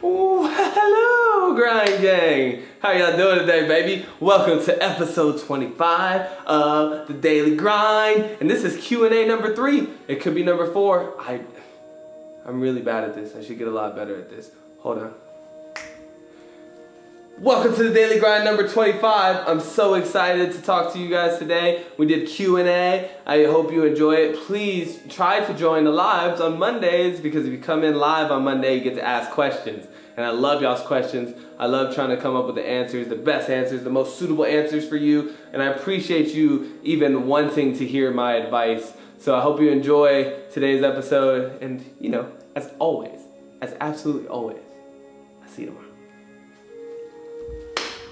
Ooh, hello, Grind Gang. How y'all doing today, baby? Welcome to episode 25 of the Daily Grind, and this is Q&A number 3. It could be number 4. I'm really bad at this. I should get a lot better at this. Hold on. Welcome to the Daily Grind number 25. I'm so excited to talk to you guys today. We did Q&A. I hope you enjoy it. Please try to join the lives on Mondays, because if you come in live on Monday, you get to ask questions. And I love y'all's questions. I love trying to come up with the answers, the best answers, the most suitable answers for you. And I appreciate you even wanting to hear my advice. So I hope you enjoy today's episode. And, you know, as always, as absolutely always, I'll see you tomorrow.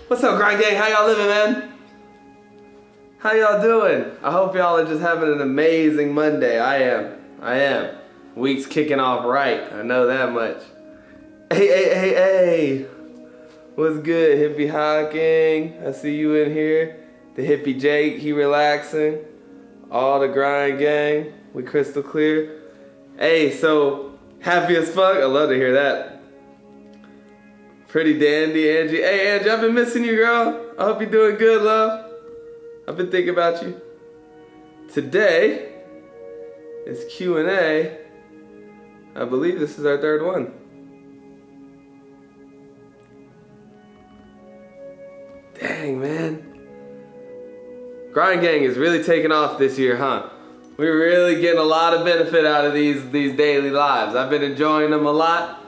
What's up, Grind Gang? How y'all living, man? How y'all doing? I hope y'all are just having an amazing Monday. I am. Week's kicking off right. I know that much. Hey. What's good, Hippie Hawking? I see you in here. The Hippie Jake, he relaxing. All the Grind Gang, we crystal clear. Hey, so happy as fuck. I love to hear that. Pretty dandy, Angie. Hey, Angie, I've been missing you, girl. I hope you're doing good, love. I've been thinking about you. Today is Q&A. I believe this is our third one. Dang, man. Grind Gang is really taking off this year, huh? We're really getting a lot of benefit out of these daily lives. I've been enjoying them a lot.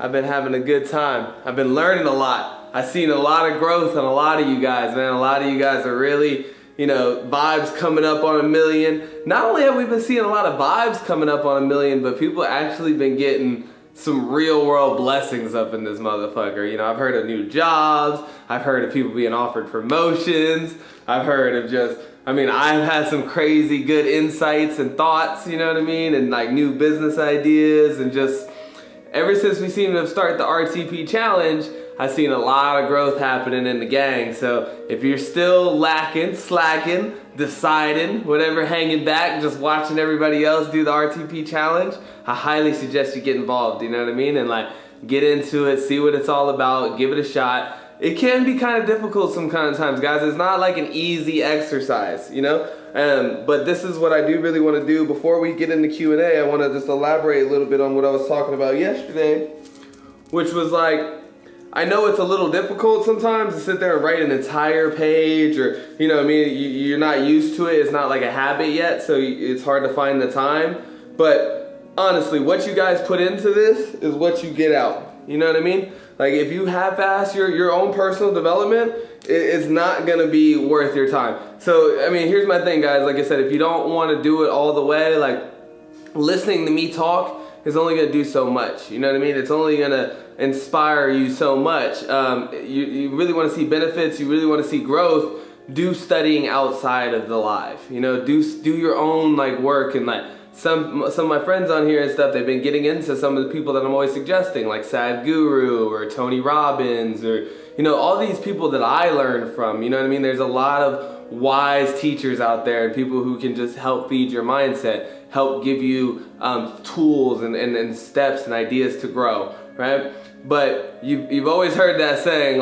I've been having a good time. I've been learning a lot. I've seen a lot of growth in a lot of you guys, man. A lot of you guys are really, vibes coming up on 1 million. Not only have we been seeing a lot of vibes coming up on 1 million, but people actually been getting some real world blessings up in this motherfucker. I've heard of new jobs. I've heard of people being offered promotions. I've heard of I've had some crazy good insights and thoughts, you know what I mean? And like new business ideas, and just ever since we seem to start the RTP challenge, I've seen a lot of growth happening in the gang. So if you're still lacking, slacking, deciding, whatever, hanging back, just watching everybody else do the RTP challenge, I highly suggest you get involved, you know what I mean? And get into it, see what it's all about, give it a shot. It can be kind of difficult sometimes, guys. It's not like an easy exercise, but this is what I do really want to do. Before we get into Q&A, I want to just elaborate a little bit on what I was talking about yesterday, which was I know it's a little difficult sometimes to sit there and write an entire page, or, you're not used to it. It's not like a habit yet, so it's hard to find the time. But honestly, what you guys put into this is what you get out. You know what I mean? If you half-ass your own personal development, it's not going to be worth your time. So, here's my thing, guys. Like I said, if you don't want to do it all the way, listening to me talk is only going to do so much. You know what I mean? It's only going to inspire you so much. You really want to see benefits. You really want to see growth. Do studying outside of the live. Do your own work, and some of my friends on here and stuff, they've been getting into some of the people that I'm always suggesting, like Sadhguru or Tony Robbins, or all these people that I learned from. You know what I mean? There's a lot of wise teachers out there, and people who can just help feed your mindset, help give you tools and steps and ideas to grow, right? But you've always heard that saying,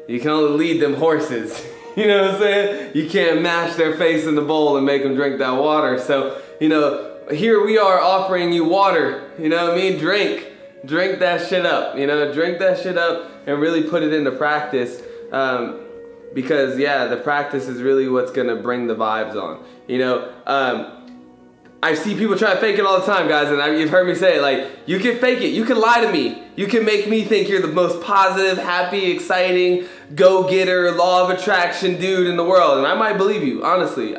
you can only lead them horses. You know what I'm saying? You can't mash their face in the bowl and make them drink that water. So, here we are offering you water, you know what I mean? Drink that shit up, drink that shit up and really put it into practice, because the practice is really what's gonna bring the vibes on, I see people try to fake it all the time, guys, and you've heard me say it, you can fake it, you can lie to me, you can make me think you're the most positive, happy, exciting, go-getter, law of attraction dude in the world, and I might believe you, honestly.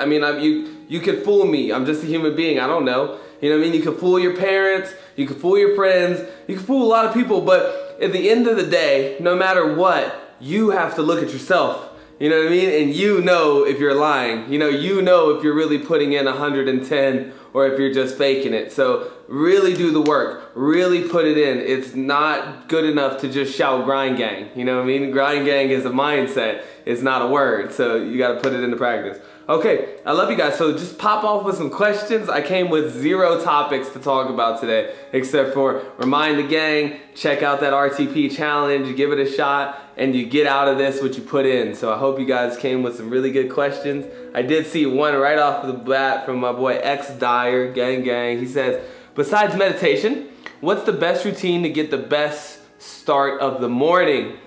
You could fool me. I'm just a human being. I don't know. You know what I mean? You can fool your parents. You can fool your friends. You can fool a lot of people. But at the end of the day, no matter what, you have to look at yourself. You know what I mean? And if you're lying. If you're really putting in 110 or if you're just faking it. So really do the work. Really put it in. It's not good enough to just shout Grind Gang. You know what I mean? Grind Gang is a mindset. It's not a word. So you got to put it into practice. Okay, I love you guys. So just pop off with some questions. I came with 0 topics to talk about today, except for remind the gang, check out that RTP challenge, you give it a shot, and you get out of this what you put in. So I hope you guys came with some really good questions. I did see one right off the bat from my boy X Dyer, gang. He says, besides meditation, what's the best routine to get the best start of the morning?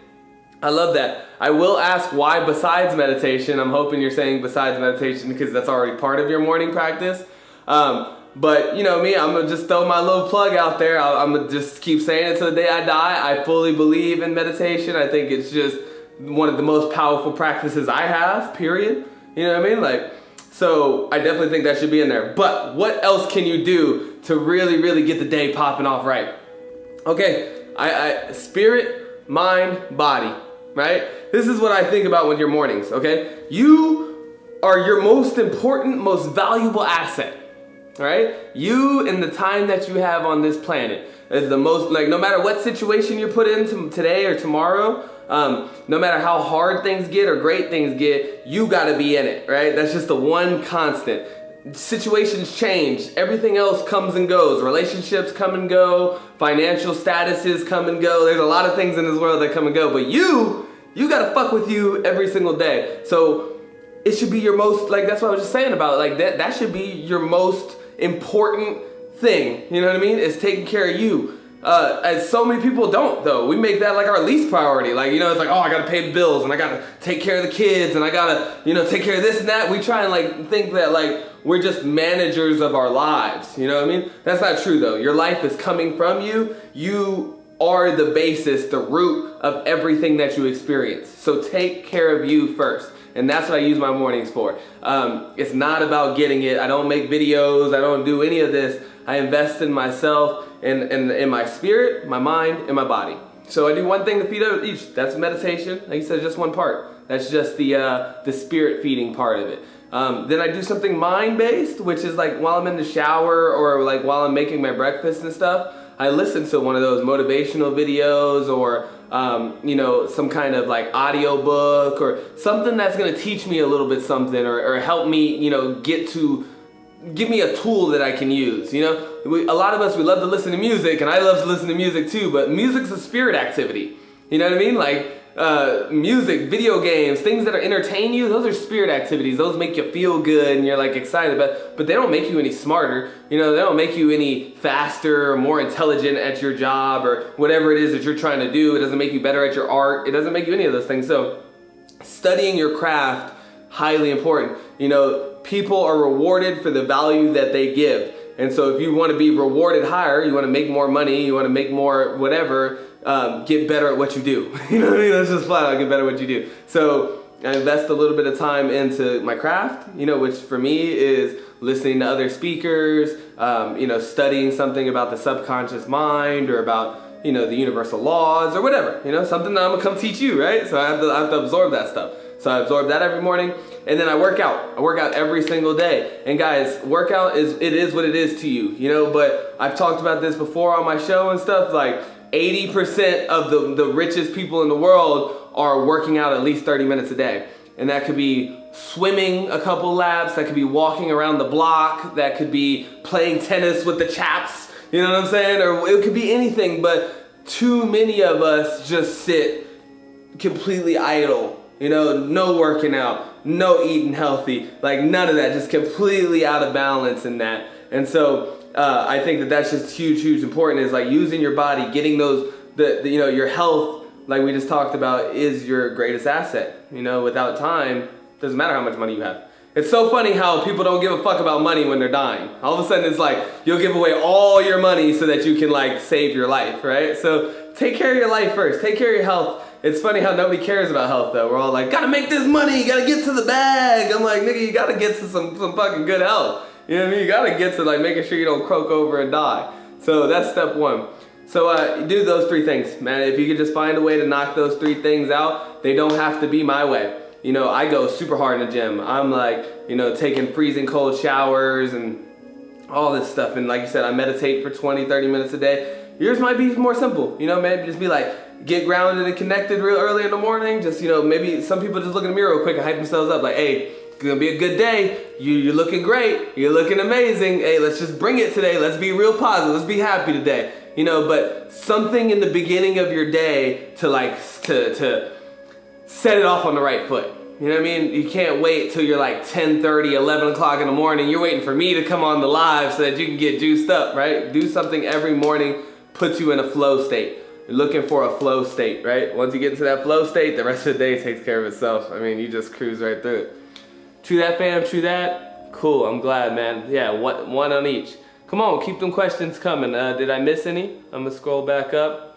I love that. I will ask why besides meditation. I'm hoping you're saying besides meditation because that's already part of your morning practice. But you know me, I'm gonna just throw my little plug out there. I'm gonna just keep saying it till the day I die. I fully believe in meditation. I think it's just one of the most powerful practices I have, period. You know what I mean? So I definitely think that should be in there. But what else can you do to really get the day popping off right? Okay, spirit, mind, body. Right? This is what I think about with your mornings, okay? You are your most important, most valuable asset, right? You and the time that you have on this planet is the most, no matter what situation you're put into today or tomorrow, no matter how hard things get or great things get, you gotta be in it, right? That's just the one constant. Situations change, everything else comes and goes, relationships come and go, financial statuses come and go, there's a lot of things in this world that come and go, but you gotta fuck with you every single day. So it should be your most, that's what I was just saying about it, that should be your most important thing, you know what I mean, is taking care of you. As so many people don't though. We make that our least priority. It's oh, I gotta pay the bills and I gotta take care of the kids and I gotta, take care of this and that. We try and think that we're just managers of our lives. You know what I mean? That's not true though. Your life is coming from you. You are the basis, the root of everything that you experience. So take care of you first. And that's what I use my mornings for. It's not about getting it. I don't make videos. I don't do any of this. I invest in myself, in my spirit, my mind, and my body. So I do one thing to feed each. That's meditation. Like you said, just one part. That's just the spirit feeding part of it. Then I do something mind-based, which is while I'm in the shower or while I'm making my breakfast and stuff. I listen to one of those motivational videos or some kind of audio book or something that's going to teach me a little bit something or help me, give me a tool that I can use. A lot of us, we love to listen to music, and I love to listen to music too, but music's a spirit activity. You know what I mean? Music, video games, things that entertain you, those are spirit activities. Those make you feel good and you're excited about it, but they don't make you any smarter. They don't make you any faster or more intelligent at your job or whatever it is that you're trying to do. It doesn't make you better at your art. It doesn't make you any of those things. So studying your craft, highly important. People are rewarded for the value that they give. And so if you want to be rewarded higher, you want to make more money, you want to make more whatever, get better at what you do. You know what I mean? That's just flat out, get better at what you do. So I invest a little bit of time into my craft, which for me is listening to other speakers, studying something about the subconscious mind or about, the universal laws or whatever, something that I'm gonna come teach you, right? So I have to absorb that stuff. So I absorb that every morning, and then I work out. I work out every single day. And guys, workout is what it is to you, but I've talked about this before on my show and stuff, 80% of the richest people in the world are working out at least 30 minutes a day. And that could be swimming a couple laps, that could be walking around the block, that could be playing tennis with the chaps, you know what I'm saying? Or it could be anything, but too many of us just sit completely idle. No working out, no eating healthy, none of that, just completely out of balance in that. And so I think that's just huge important is using your body, getting those, your health, like we just talked about, is your greatest asset. Without time, doesn't matter how much money you have. It's so funny how people don't give a fuck about money when they're dying. All of a sudden it's you'll give away all your money so that you can save your life, right? So take care of your life first, take care of your health. It's funny how nobody cares about health though. We're all gotta make this money, gotta get to the bag. I'm nigga, you gotta get to some fucking good health. You know what I mean? You gotta get to making sure you don't croak over and die. So that's step one. So do those 3 things, man. If you could just find a way to knock those 3 things out, they don't have to be my way. I go super hard in the gym. I'm taking freezing cold showers and all this stuff. And like you said, I meditate for 20, 30 minutes a day. Yours might be more simple, maybe just be get grounded and connected real early in the morning. Just, maybe some people just look in the mirror real quick and hype themselves up hey, gonna be a good day. You're looking great. You're looking amazing. Hey, let's just bring it today. Let's be real positive. Let's be happy today. You know, but something in the beginning of your day to set it off on the right foot. You know what I mean? You can't wait till you're like 10:30, 11 o'clock in the morning. You're waiting for me to come on the live so that you can get juiced up, right? Do something every morning, puts you in a flow state. You're looking for a flow state, right? Once you get into that flow state, the rest of the day takes care of itself. I mean, you just cruise right through it. True that, fam, true that. Cool, I'm glad, man. Yeah, one on each. Come on, keep them questions coming. Did I miss any? I'm gonna scroll back up.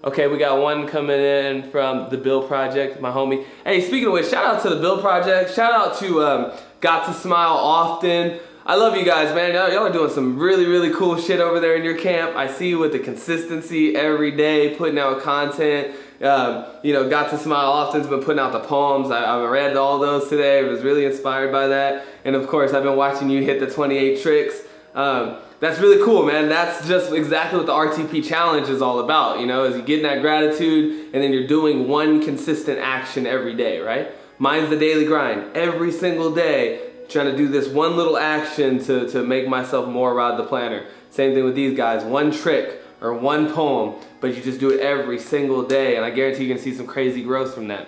Okay, we got one coming in from the Bill Project, my homie. Hey, speaking of which, shout out to the Bill Project. Shout out to Got to Smile Often. I love you guys, man. Y'all are doing some really, really cool shit over there in your camp. I see you with the consistency every day, putting out content. You know, Got to Smile Often's been putting out the poems. I read all those today. I was really inspired by that. And of course, I've been watching you hit the 28 tricks. That's really cool, man. That's just exactly what the RTP challenge is all about, you know, is you getting that gratitude and then you're doing one consistent action every day, right? Mine's the daily grind. Every single day, trying to do this one little action to make myself more Rod the Planner. Same thing with these guys. One trick or one poem, but you just do it every single day, and I guarantee you're gonna see some crazy growth from that.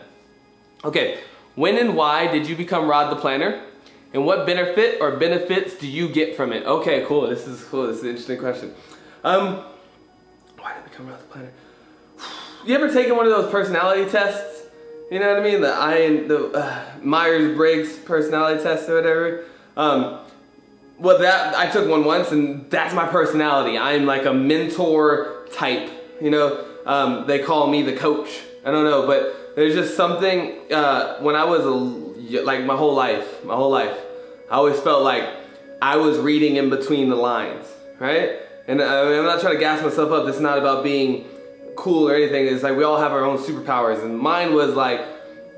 Okay, when and why did you become Rod the Planner? And what benefit or benefits do you get from it? Okay, cool. This is cool. This is an interesting question. Why did I become Rod the Planner? You ever taken one of those personality tests? You know what I mean? The Myers-Briggs personality test or whatever. Well, that I took one once, and that's my personality. I'm like a mentor type. You know, they call me the coach. I don't know, but there's just something when I was like my whole life, I always felt like I was reading in between the lines, right? And I'm not trying to gas myself up. It's not about being cool or anything. It's like we all have our own superpowers, and mine was like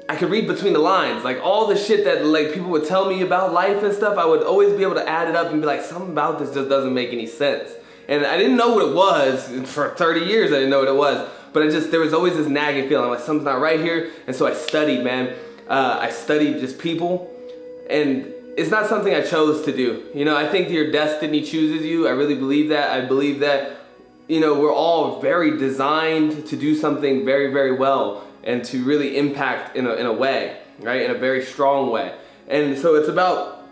I could read between the lines. Like all the shit that like people would tell me about life and stuff, I would always be able to add it up and be like, something about this just doesn't make any sense. And I didn't know what it was. For 30 years I didn't know what it was. But there was always this nagging feeling like something's not right here. And so I studied, man. I studied just people. And it's not something I chose to do. You know, I think your destiny chooses you. I really believe that. I believe that, you know, we're all very designed to do something very, very well and to really impact in a way, right? In a very strong way. And so it's about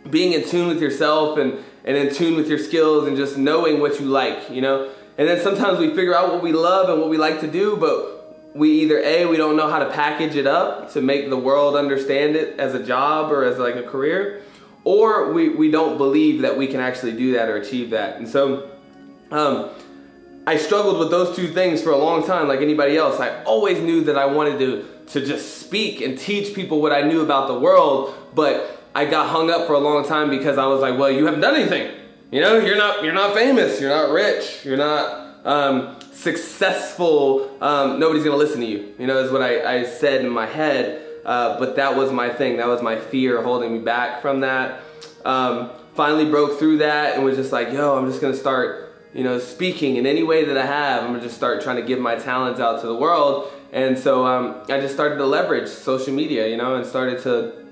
being in tune with yourself and in tune with your skills and just knowing what you like, you know? And then sometimes we figure out what we love and what we like to do, but we either we don't know how to package it up to make the world understand it as a job or as like a career, or we don't believe that we can actually do that or achieve that. And so I struggled with those two things for a long time like anybody else. I always knew that I wanted to just speak and teach people what I knew about the world, but I got hung up for a long time because I was like, well, you haven't done anything. You know, you're not famous, you're not rich, you're not successful, nobody's gonna listen to you. You know, is what I said in my head, but that was my thing. That was my fear holding me back from that. Finally broke through that and was just like, yo, I'm just gonna start, you know, speaking in any way that I have. I'm gonna just start trying to give my talents out to the world. And so I just started to leverage social media, you know, and started to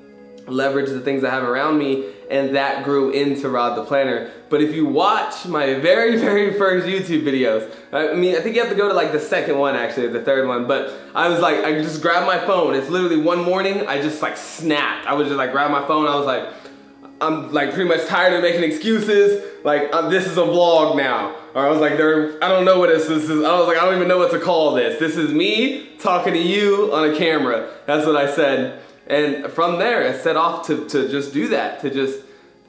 leverage the things I have around me, and that grew into Rod the Planner. But if you watch my very, very first YouTube videos, I mean, I think you have to go to like the second one actually, the third one, but I was like, I just grabbed my phone. It's literally one morning, I just like snapped. I would just like grab my phone, I was like, I'm like pretty much tired of making excuses. Like, this is a vlog now. Or I was like, I don't know what this is. I was like, I don't even know what to call this. This is me talking to you on a camera. That's what I said. And from there, I set off to just do that, to just,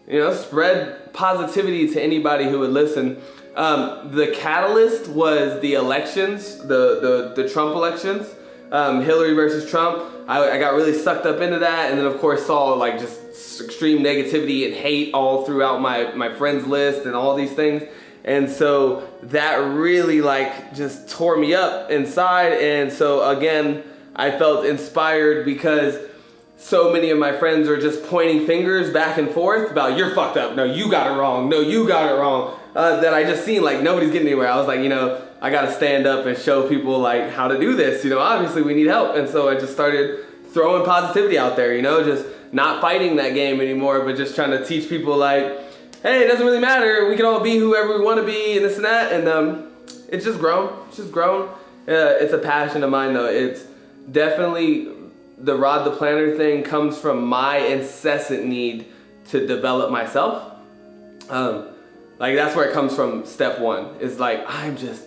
you know, spread positivity to anybody who would listen. The catalyst was the elections, the Trump elections, Hillary versus Trump. I got really sucked up into that, and then of course saw like just extreme negativity and hate all throughout my friends list and all these things. And so that really like just tore me up inside. And so again, I felt inspired because so many of my friends are just pointing fingers back and forth about, you're fucked up, no, you got it wrong, no, you got it wrong, that I just seen like nobody's getting anywhere. I was like, you know, I gotta stand up and show people like how to do this, you know, obviously we need help. And so I just started throwing positivity out there, you know, just not fighting that game anymore, but just trying to teach people like, hey, it doesn't really matter. We can all be whoever we want to be and this and that. And it's just grown. It's just grown. It's a passion of mine, though. It's definitely the Rodtheplanter thing comes from my incessant need to develop myself. Like that's where it comes from. Step one is like, I'm just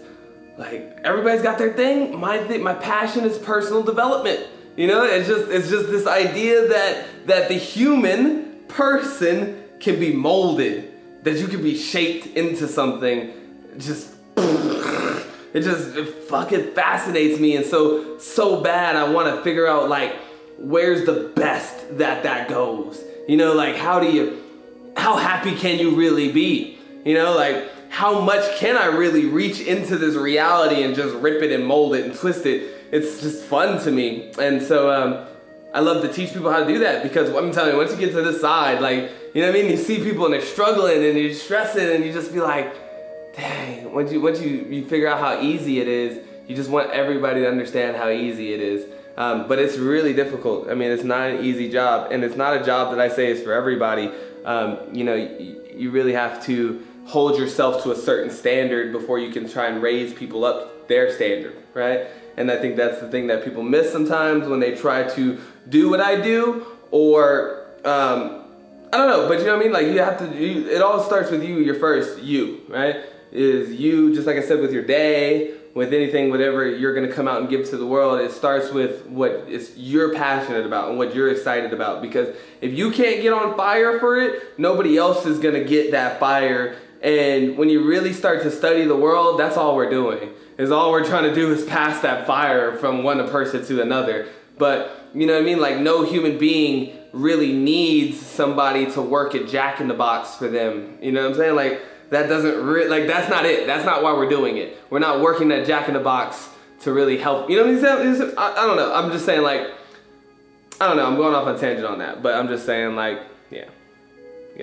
like, everybody's got their thing. My passion is personal development. You know, it's just this idea that the human person can be molded, that you can be shaped into something. It fucking fascinates me, and so bad I want to figure out like where's the best that goes. You know, like how happy can you really be? You know, like how much can I really reach into this reality and just rip it and mold it and twist it? It's just fun to me. And so I love to teach people how to do that, because I'm telling you, once you get to this side, like, you know what I mean? You see people and they're struggling and you're stressing and you just be like, dang, once you figure out how easy it is, you just want everybody to understand how easy it is. But it's really difficult. I mean, it's not an easy job, and it's not a job that I say is for everybody. You know, you really have to hold yourself to a certain standard before you can try and raise people up their standard, right? And I think that's the thing that people miss sometimes when they try to do what I do, or I don't know, but you know what I mean? Like it all starts with you, your first you, right? Is you, just like I said, with your day, with anything, whatever you're gonna come out and give to the world, it starts with what you're passionate about and what you're excited about. Because if you can't get on fire for it, nobody else is gonna get that fire. And when you really start to study the world, that's all we're doing. All we're trying to do is pass that fire from one person to another. But you know what I mean? Like no human being really needs somebody to work at Jack in the Box for them. You know what I'm saying? Like that doesn't that's not it. That's not why we're doing it. We're not working at Jack in the Box to really help. You know what I'm saying? I don't know. I'm just saying, like, I don't know. I'm going off on a tangent on that, but I'm just saying, like, yeah, you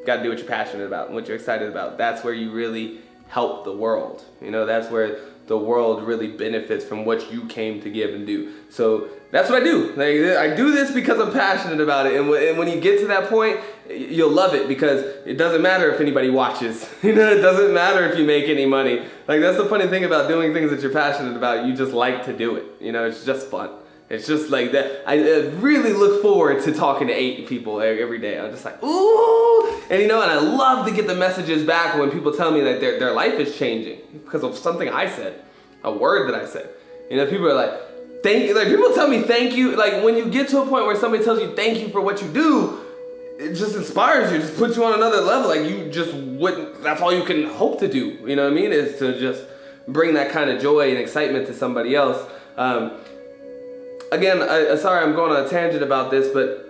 gotta do what you're passionate about and what you're excited about. That's where you really help the world. You know, that's where the world really benefits from what you came to give and do. So that's what I do. Like, I do this because I'm passionate about it. And when you get to that point, you'll love it, because it doesn't matter if anybody watches. You know, it doesn't matter if you make any money. Like, that's the funny thing about doing things that you're passionate about. You just like to do it. You know, it's just fun. It's just like that. I really look forward to talking to 8 people every day. I'm just like, ooh. And you know, and I love to get the messages back when people tell me that their life is changing because of something I said, a word that I said. You know, people are like, thank you. Like, people tell me thank you. Like, when you get to a point where somebody tells you thank you for what you do, it just inspires you, just puts you on another level. Like, you just wouldn't, that's all you can hope to do. You know what I mean? Is to just bring that kind of joy and excitement to somebody else. Again, sorry I'm going on a tangent about this, but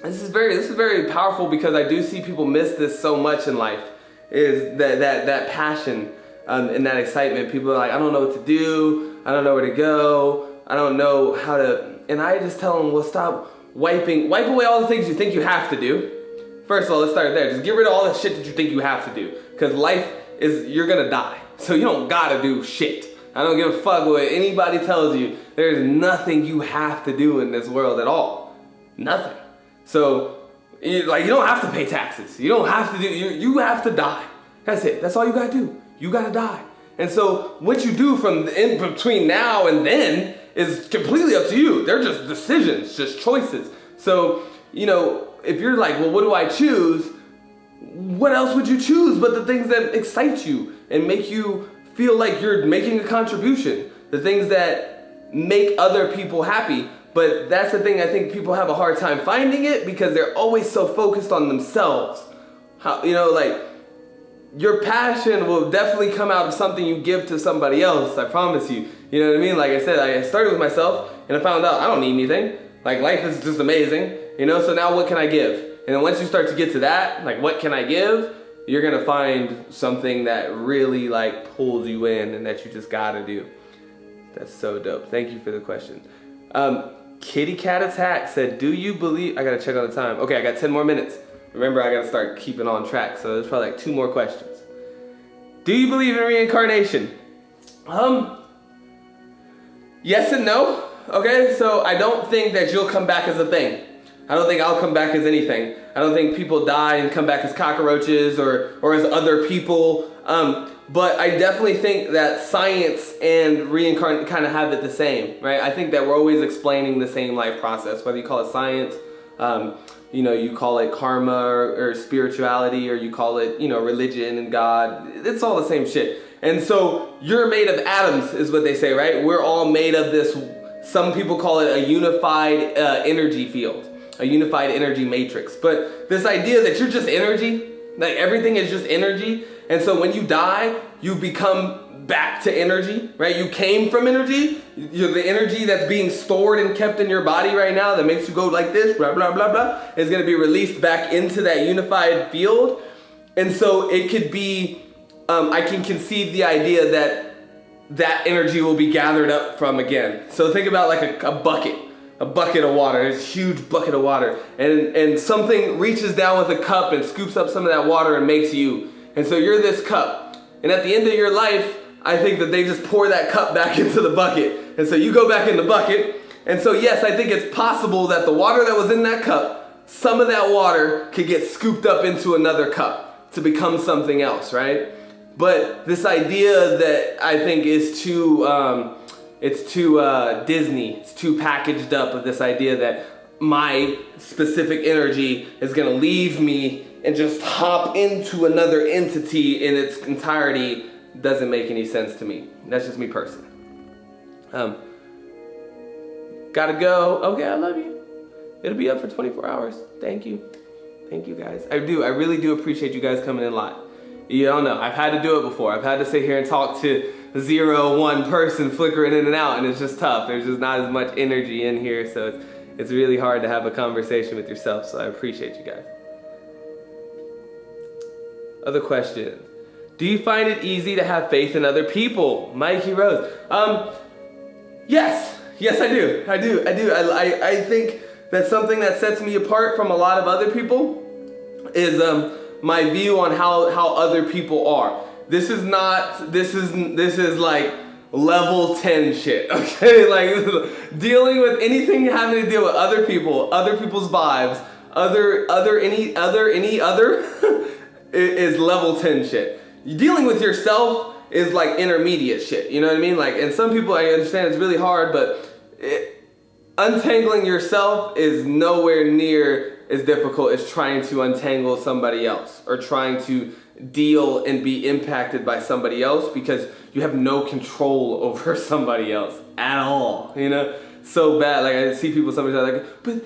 this is very powerful, because I do see people miss this so much in life, is that passion and that excitement. People are like, I don't know what to do, I don't know where to go, I don't know how to, and I just tell them, well, stop wipe away all the things you think you have to do. First of all, let's start there. Just get rid of all the shit that you think you have to do, because life is, you're gonna die, so you don't gotta do shit. I don't give a fuck what anybody tells you. There's nothing you have to do in this world at all. Nothing. So, you don't have to pay taxes. You don't have to do, you have to die. That's it. That's all you gotta do. You gotta die. And so, what you do from in between now and then is completely up to you. They're just decisions, just choices. So, you know, if you're like, well, what do I choose? What else would you choose but the things that excite you and make you feel like you're making a contribution, the things that make other people happy. But that's the thing, I think people have a hard time finding it, because they're always so focused on themselves. How, you know, like, your passion will definitely come out of something you give to somebody else, I promise you. You know what I mean? Like I said, I started with myself, and I found out I don't need anything. Like, life is just amazing, you know, so now what can I give? And then once you start to get to that, like, what can I give? You're gonna find something that really like pulls you in and that you just gotta do. That's so dope. Thank you for the question. Kitty Cat Attack said, do you believe, I gotta check on the time. Okay, I got 10 more minutes. Remember, I gotta start keeping on track, so there's probably like 2 more questions. Do you believe in reincarnation? Yes and no. okay? So I don't think that you'll come back as a thing. I don't think I'll come back as anything. I don't think people die and come back as cockroaches or as other people. But I definitely think that science and reincarnation kind of have it the same, right? I think that we're always explaining the same life process, whether you call it science, you call it karma or spirituality, or you call it, religion and God. It's all the same shit. And so you're made of atoms is what they say, right? We're all made of this, some people call it a unified energy field, a unified energy matrix. But this idea that you're just energy, like everything is just energy. And so when you die, you become back to energy, right? You came from energy. You're the energy that's being stored and kept in your body right now that makes you go like this, blah, blah, blah, blah, is going to be released back into that unified field. And so it could be, I can conceive the idea that energy will be gathered up from again. So think about like a bucket of water, this huge bucket of water. And something reaches down with a cup and scoops up some of that water and makes you. And so you're this cup. And at the end of your life, I think that they just pour that cup back into the bucket. And so you go back in the bucket. And so yes, I think it's possible that the water that was in that cup, some of that water could get scooped up into another cup to become something else, right? But this idea that I think is too Disney, it's too packaged up of this idea that my specific energy is going to leave me and just hop into another entity in its entirety doesn't make any sense to me. That's just me personally. Gotta go. Okay, I love you. It'll be up for 24 hours. Thank you. Thank you guys. I really do appreciate you guys coming in live. You don't know, I've had to do it before. I've had to sit here and talk to 1 person flickering in and out, and it's just tough. There's just not as much energy in here, so it's really hard to have a conversation with yourself, so I appreciate you guys. Other questions. Do you find it easy to have faith in other people? Mikey Rose. Yes, I do. I think that something that sets me apart from a lot of other people is my view on how other people are. This is like level 10 shit, okay? Like dealing with anything having to deal with other people, other people's vibes, any other is level 10 shit. Dealing with yourself is like intermediate shit, you know what I mean? Like, and some people, I understand it's really hard, but untangling yourself is nowhere near as difficult as trying to untangle somebody else or trying to deal and be impacted by somebody else, because you have no control over somebody else at all, so bad. Like I see people sometimes like, but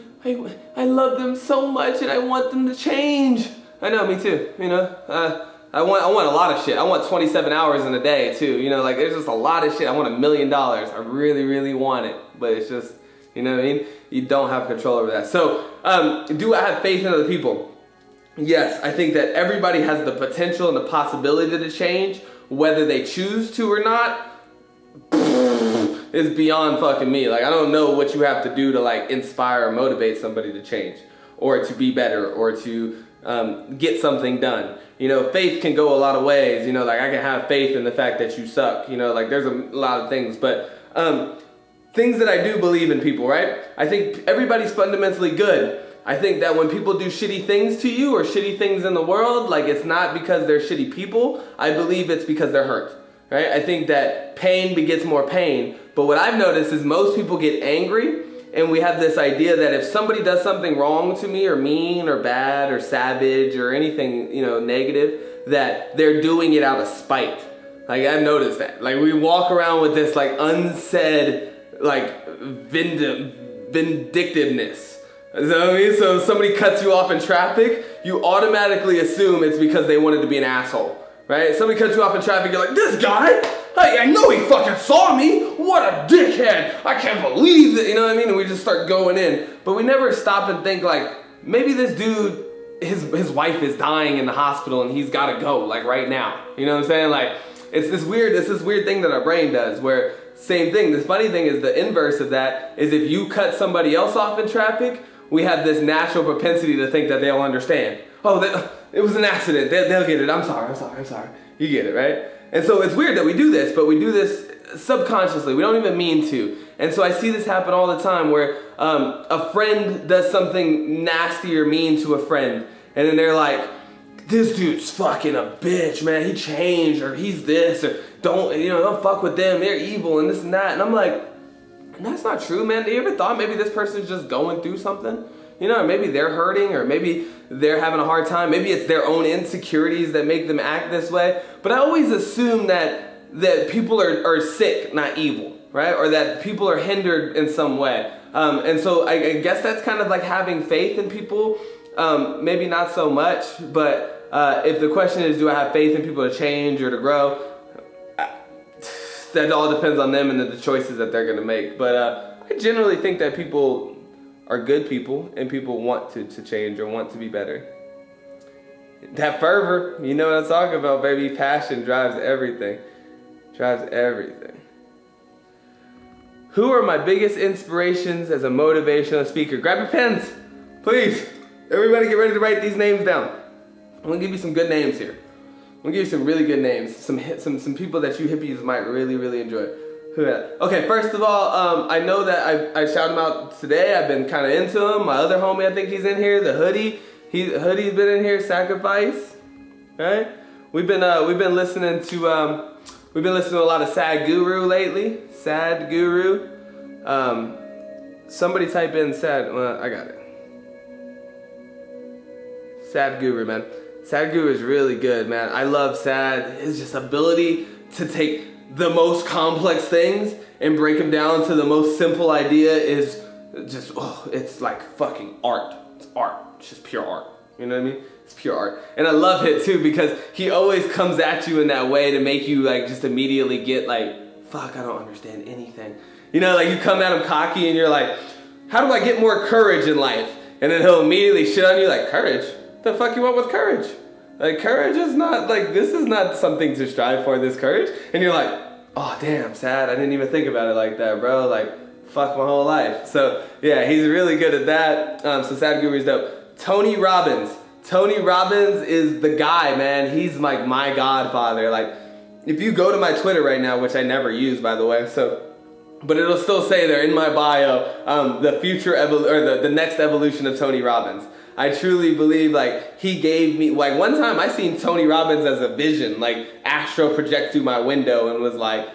I love them so much and I want them to change. I know, me too, I want a lot of shit. I want 27 hours in a day too, like there's just a lot of shit. I want $1 million. I really, really want it, but it's just, you know what I mean? You don't have control over that. So, do I have faith in other people? Yes, I think that everybody has the potential and the possibility to change, whether they choose to or not. Is beyond fucking me. Like, I don't know what you have to do to like inspire or motivate somebody to change or to be better or to get something done. Faith can go a lot of ways. Like I can have faith in the fact that you suck. Like there's a lot of things, but things that I do believe in people, right? I think everybody's fundamentally good. I think that when people do shitty things to you or shitty things in the world, like it's not because they're shitty people. I believe it's because they're hurt, right? I think that pain begets more pain. But what I've noticed is most people get angry, and we have this idea that if somebody does something wrong to me or mean or bad or savage or anything, negative, that they're doing it out of spite. Like I've noticed that. Like we walk around with this like unsaid like vindictiveness. You know what I mean? So if somebody cuts you off in traffic, you automatically assume it's because they wanted to be an asshole, right? Somebody cuts you off in traffic, you're like, this guy, I know he fucking saw me. What a dickhead. I can't believe that, you know what I mean? And we just start going in. But we never stop and think like, maybe this dude, his wife is dying in the hospital and he's got to go like right now. You know what I'm saying? Like it's this weird thing that our brain does where same thing. The funny thing is the inverse of that is if you cut somebody else off in traffic, we have this natural propensity to think that they'll understand. Oh, it was an accident. They'll get it. I'm sorry. You get it, right? And so it's weird that we do this, but we do this subconsciously. We don't even mean to. And so I see this happen all the time where a friend does something nasty or mean to a friend, and then they're like, this dude's fucking a bitch, man. He changed, or he's this, or don't fuck with them. They're evil and this and that. And I'm like, that's not true, man. Have you ever thought maybe this person's just going through something? Or maybe they're hurting, or maybe they're having a hard time. Maybe it's their own insecurities that make them act this way. But I always assume that people are sick, not evil, right? Or that people are hindered in some way. And so I guess that's kind of like having faith in people. Maybe not so much, but if the question is, do I have faith in people to change or to grow? That all depends on them and the choices that they're going to make. But I generally think that people are good people, and people want to change or want to be better. That fervor, you know what I'm talking about, baby. Passion drives everything. Drives everything. Who are my biggest inspirations as a motivational speaker? Grab your pens, please. Everybody get ready to write these names down. I'm going to give you some good names here. I'm going to give you some really good names. Some people that you hippies might really, really enjoy. Okay, first of all, I know that I shout him out today. I've been kind of into him. My other homie, I think he's in here. The hoodie. Hoodie's been in here. Sacrifice. Right? We've been listening to a lot of Sad Guru lately. Sad Guru. Somebody type in Sad. Well, I got it. Sad Guru, man. Sad Guru is really good, man. I love Sad. His just ability to take the most complex things and break them down to the most simple idea is just, it's like fucking art. It's art. It's just pure art. You know what I mean? It's pure art. And I love it too because he always comes at you in that way to make you like just immediately get like, fuck, I don't understand anything. Like you come at him cocky and you're like, how do I get more courage in life? And then he'll immediately shit on you like, courage? What the fuck you want with courage? Like, courage is not, like, this is not something to strive for, this courage. And you're like, oh, damn, Sad, I didn't even think about it like that, bro. Like, fuck my whole life. So, yeah, he's really good at that. So Sad Guru's dope. Tony Robbins. Tony Robbins is the guy, man. He's, like, my godfather. Like, if you go to my Twitter right now, which I never use, by the way, but it'll still say there in my bio, the next evolution of Tony Robbins. I truly believe, like, he gave me, like, one time I seen Tony Robbins as a vision, like, astral project through my window and was like,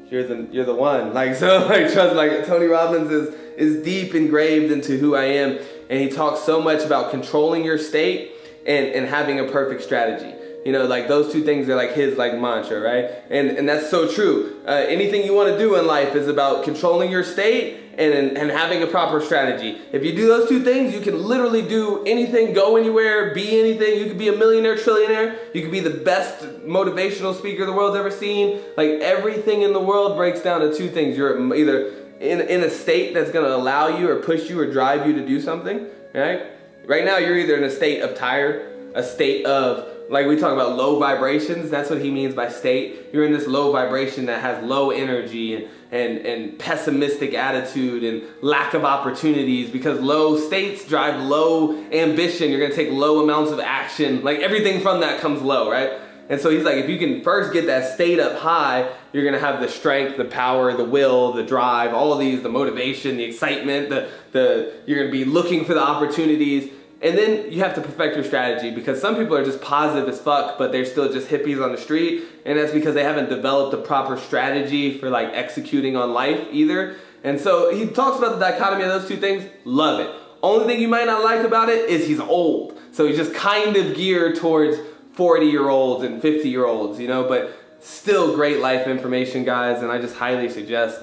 you're the one. Like, so, like, trust, like, Tony Robbins is deep engraved into who I am, and he talks so much about controlling your state and having a perfect strategy. Like, those two things are, like, his, like, mantra, right? And that's so true. Anything you want to do in life is about controlling your state and having a proper strategy. If you do those two things, you can literally do anything, go anywhere, be anything. You could be a millionaire, trillionaire. You could be the best motivational speaker the world's ever seen. Like, everything in the world breaks down to two things. You're either in a state that's going to allow you or push you or drive you to do something, right? Right now, you're either in a state of tired, a state of, like we talk about low vibrations, that's what he means by state. You're in this low vibration that has low energy and pessimistic attitude and lack of opportunities, because low states drive low ambition. You're gonna take low amounts of action. Like, everything from that comes low, right? And so he's like, if you can first get that state up high, you're gonna have the strength, the power, the will, the drive, all of these, the motivation, the excitement, you're gonna be looking for the opportunities. And then you have to perfect your strategy, because some people are just positive as fuck, but they're still just hippies on the street. And that's because they haven't developed a proper strategy for, like, executing on life either. And so he talks about the dichotomy of those two things. Love it. Only thing you might not like about it is he's old. So he's just kind of geared towards 40-year-olds and 50-year-olds, but still great life information, guys. And I just highly suggest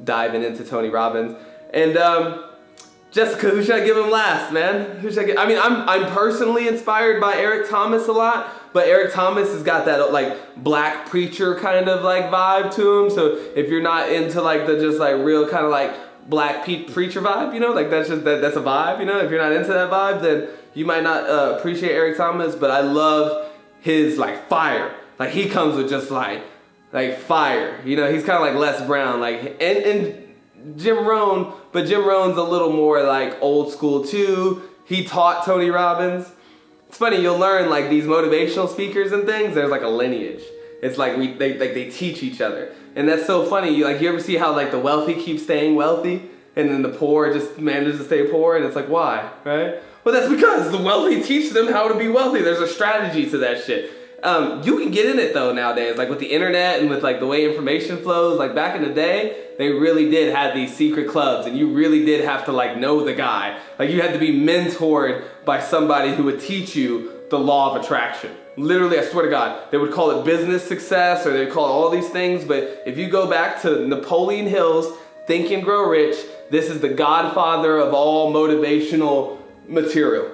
diving into Tony Robbins. And, Jessica, who should I give him last, man? Who should I give? I mean, I'm personally inspired by Eric Thomas a lot, but Eric Thomas has got that, like, black preacher kind of, like, vibe to him. So if you're not into, like, the just, like, real kind of, like, black preacher vibe, like, that's just that's a vibe, If you're not into that vibe, then you might not appreciate Eric Thomas. But I love his, like, fire. Like, he comes with just, like fire. He's kind of like Les Brown, like, and Jim Rohn, but Jim Rohn's a little more like old school too. He taught Tony Robbins. It's funny, you'll learn like these motivational speakers and things, there's like a lineage. It's like they teach each other. And that's so funny. You ever see how like the wealthy keep staying wealthy and then the poor just manages to stay poor, and it's like, why, right? Well, that's because the wealthy teach them how to be wealthy. There's a strategy to that shit. You can get in it though nowadays, like with the internet and with like the way information flows. Like back in the day, they really did have these secret clubs, and you really did have to like know the guy. Like you had to be mentored by somebody who would teach you the law of attraction. Literally, I swear to God, they would call it business success, or they'd call it all these things. But if you go back to Napoleon Hill's Think and Grow Rich, this is the godfather of all motivational material.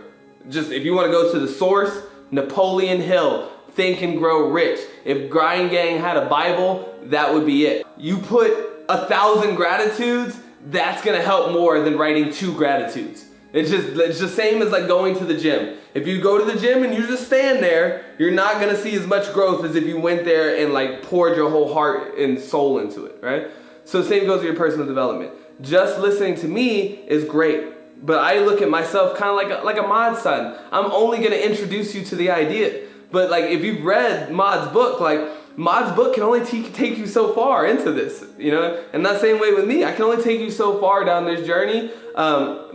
Just if you want to go to the source, Napoleon Hill, Think and Grow Rich. If Grind Gang had a Bible, that would be it. You put 1,000 gratitudes, that's gonna help more than writing 2 gratitudes. It's the same as like going to the gym. If you go to the gym and you just stand there, you're not gonna see as much growth as if you went there and like poured your whole heart and soul into it, right? So same goes with your personal development. Just listening to me is great, but I look at myself kind of like a mod son. I'm only gonna introduce you to the idea. But like if you've read Mod's book, like Mod's book can only take you so far into this, you know? And that same way with me, I can only take you so far down this journey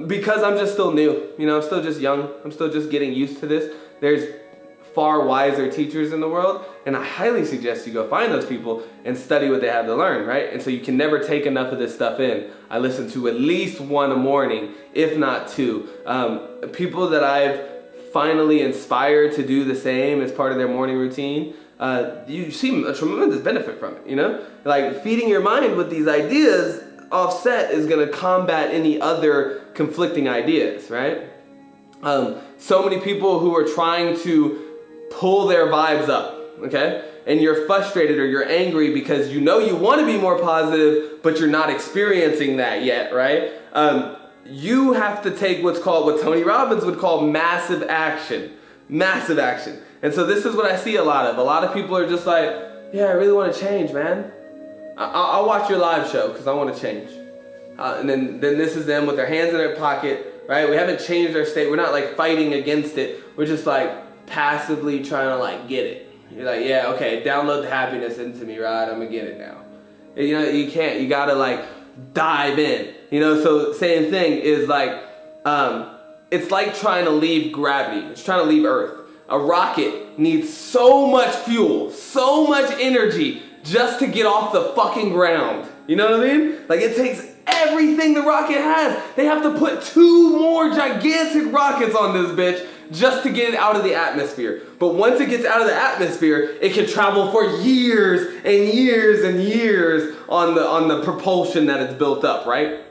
because I'm just still new. You know, I'm still just young. I'm still just getting used to this. There's far wiser teachers in the world, and I highly suggest you go find those people and study what they have to learn, right? And so you can never take enough of this stuff in. I listen to at least 1 a morning, if not 2. People that I've finally inspired to do the same as part of their morning routine, you see a tremendous benefit from it, you know? Like feeding your mind with these ideas offset is gonna combat any other conflicting ideas, right? So many people who are trying to pull their vibes up, okay? And you're frustrated or you're angry because you know you want to be more positive, but you're not experiencing that yet, right? You have to take what Tony Robbins would call massive action. Massive action. And so this is what I see a lot of. A lot of people are just like, yeah, I really want to change, man. I'll watch your live show because I want to change. And then this is them with their hands in their pocket, right? We haven't changed our state. We're not like fighting against it. We're just like passively trying to like get it. You're like, yeah, okay, download the happiness into me, right? I'm gonna get it now. You know, you can't. You gotta like dive in. You know, so same thing is like, it's like trying to leave gravity. It's trying to leave Earth. A rocket needs so much fuel, so much energy just to get off the fucking ground. You know what I mean? Like it takes everything the rocket has. They have to put 2 more gigantic rockets on this bitch just to get it out of the atmosphere. But once it gets out of the atmosphere, it can travel for years and years and years on the propulsion that it's built up, right?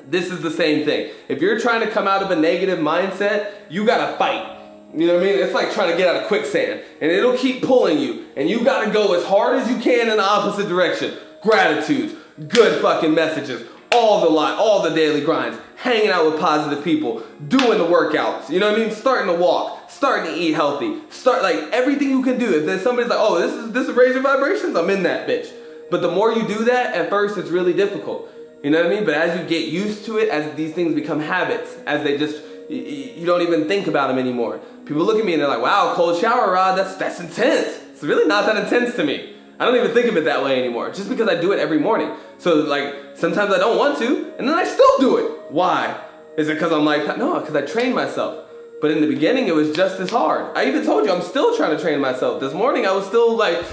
This is the same thing. If you're trying to come out of a negative mindset, you gotta fight. You know what I mean? It's like trying to get out of quicksand, and it'll keep pulling you, and you gotta go as hard as you can in the opposite direction. Gratitudes, good fucking messages, all the daily grinds, hanging out with positive people, doing the workouts, you know what I mean? Starting to walk, starting to eat healthy, start like everything you can do. If there's somebody's like, oh, this is raising vibrations, I'm in that bitch. But the more you do that, at first it's really difficult. You know what I mean? But as you get used to it, as these things become habits, as they just, you don't even think about them anymore. People look at me and they're like, wow, cold shower, Rod, that's intense. It's really not that intense to me. I don't even think of it that way anymore, just because I do it every morning. So like, sometimes I don't want to, and then I still do it. Why? Is it because I'm like, no, because I trained myself. But in the beginning, it was just as hard. I even told you, I'm still trying to train myself. This morning, I was still like,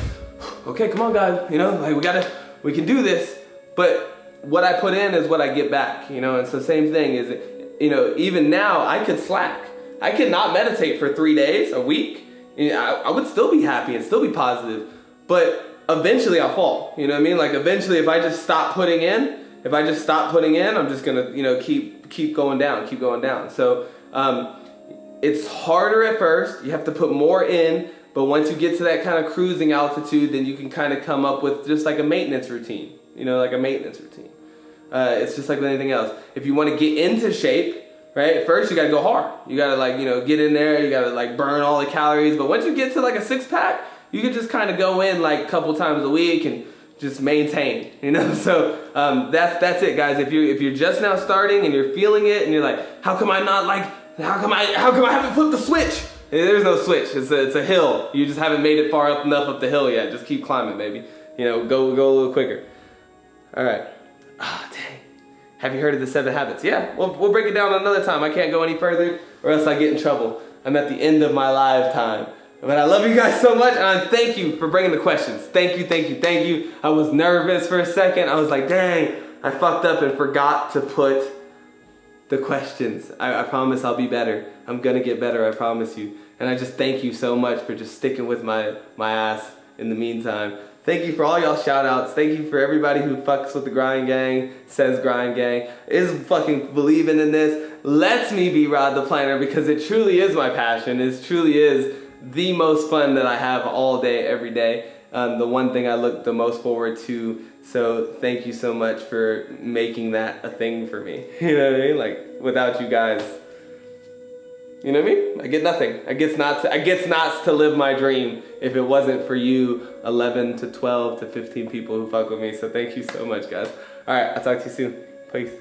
okay, come on, guys. You know, like we can do this. But what I put in is what I get back, you know? And so same thing is, you know, even now, I could slack. I could not meditate for 3 days, a week. You know, I would still be happy and still be positive. But eventually I'll fall, you know what I mean? Like eventually if I just stop putting in, I'm just gonna, you know, keep going down. So it's harder at first. You have to put more in, but once you get to that kind of cruising altitude, then you can kind of come up with just like a maintenance routine, you know, like a maintenance routine. It's just like with anything else. If you want to get into shape, right, first you gotta go hard. You gotta like, you know, get in there, you gotta like burn all the calories, but once you get to like a 6-pack, you can just kind of go in like a couple times a week and just maintain, you know? So that's it, guys. If you're just now starting and you're feeling it and you're like, how come I haven't flipped the switch? There's no switch. It's a hill. You just haven't made it far enough up the hill yet. Just keep climbing, baby. You know, go a little quicker. All right. Ah, dang. Have you heard of the 7 habits? Yeah, we'll break it down another time. I can't go any further or else I get in trouble. I'm at the end of my lifetime. But I love you guys so much, and I thank you for bringing the questions. Thank you, thank you, thank you. I was nervous for a second. I was like, dang, I fucked up and forgot to put the questions. I promise I'll be better. I'm gonna get better, I promise you. And I just thank you so much for just sticking with my ass in the meantime. Thank you for all y'all shout outs. Thank you for everybody who fucks with the Grind Gang, says Grind Gang, is fucking believing in this, lets me be Rodtheplanter because it truly is my passion. It truly is the most fun that I have all day, every day. The one thing I look the most forward to. So thank you so much for making that a thing for me. You know what I mean? Like, without you guys, you know what I mean? I get nothing. I guess not to live my dream if it wasn't for you 11 to 12 to 15 people who fuck with me. So thank you so much, guys. All right, I'll talk to you soon. Peace.